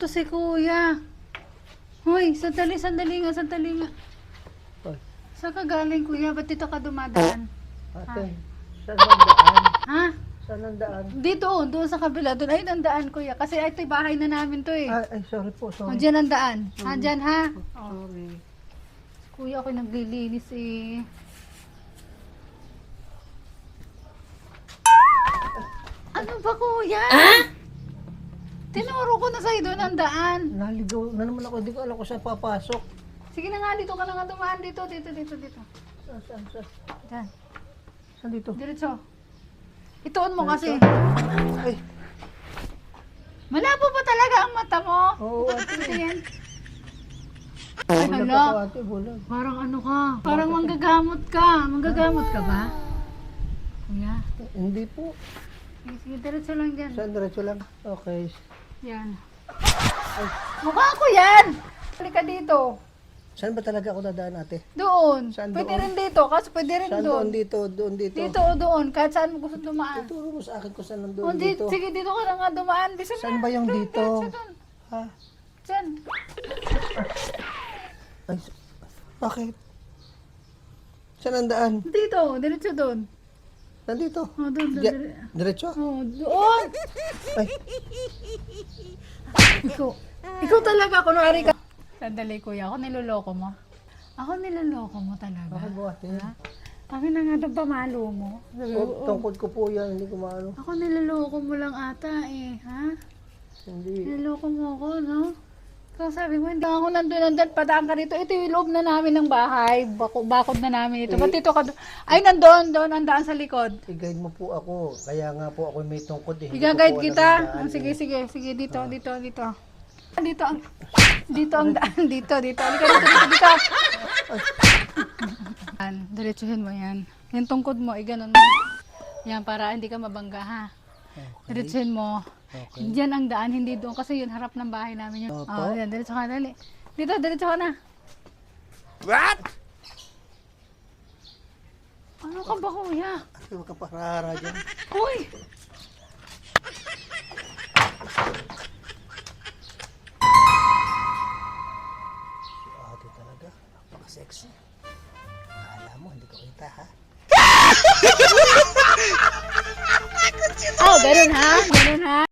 to si kuya. Hoy, sandali nga. Ay, Saan ka galing kuya? Ba't dito ka dumadaan? ate, saan ang daan? Ha? Saan ang daan? Dito, doon sa kabila. Doon, ayun ang daan kuya. Kasi ito'y bahay na namin to eh. Ay, sorry po, O, sorry. dyan ang daan. Ha, dyan ha? O, Sorry. kuya, ako naglilinis eh. Ano ba kuya? Tinuro ko na sa'yo doon ang daan. Naligaw na naman ako, hindi ko alam kung saan papasok. Sige na nga, dito ka na nga dumaan. Dito. Saan? Dyan. Saan dito? Diretso. Ituon mo kasi. Ay, Malabo pa talaga ang mata mo. oo, ate. Tingin. Ay, Bulag hala. ako, ate, bulag. Parang ano ka? Parang manggagamot ka. Manggagamot ka ba? Kuya. Hindi po. Sige, diretso lang dyan. Saan diretso lang? Okay. Yan. Mukha ko yan! Halika dito. Saan ba talaga ako dadaan, ate? Doon. Saan Pwede doon? rin dito. Kasi pwede rin Saan doon. doon dito? Doon dito? Dito o doon. Kahit saan mo gusto dumaan. Ituro mo sa akin kung saan O, nandun dito. Sige, dito ka na nga dumaan. Bisa Saan na. ba yung Doon, dito? diretso doon. Ha? Diyan. Ay, bakit? Saan ang daan? Dito. Diretso doon. Nandito. O, doon. Diretso? O, doon. Ay, Ikaw talaga. Kunwari ka. Sandali kuya. Ako niloloko mo. Ako niloloko mo talaga. bakit mo ate? Kami na nga doon pamalo mo. Sabi ko, Oh, tungkod ko po yan, hindi ko maano. ako niloloko mo lang ata eh. Ha? Hindi. Niloloko mo ako, no? Ikaw sabi mo, hindi ako nandun, padaan ka rito. Ito yung loob na namin ng bahay. Bakod na namin ito. Ba't dito ka doon? Ay, doon ang daan sa likod. I-guide mo po ako. Kaya nga po ako may tungkod eh. Hindi ko I-guide po alam kita. ang daan Sige, eh. sige. Dito. Dito ang daan. Dito. Halika dito. Yan, diretsuhin mo yan. Yung tungkod mo, iganon mo. Yan, para hindi ka mabangga, ha? Okay. Diretsuhin mo. Okay. Diyan ang daan, hindi doon. Kasi yun, harap ng bahay namin yun. Opo. Oh, yan, diretso ka, dali. Dito, diretso ka na. What? Ano ka ba, kuya? Ate, huwag ka parara dyan. Uy! Si ate talaga. Napaka-sexy. Akala mo, hindi ko kita ha. Oh, ganun ha?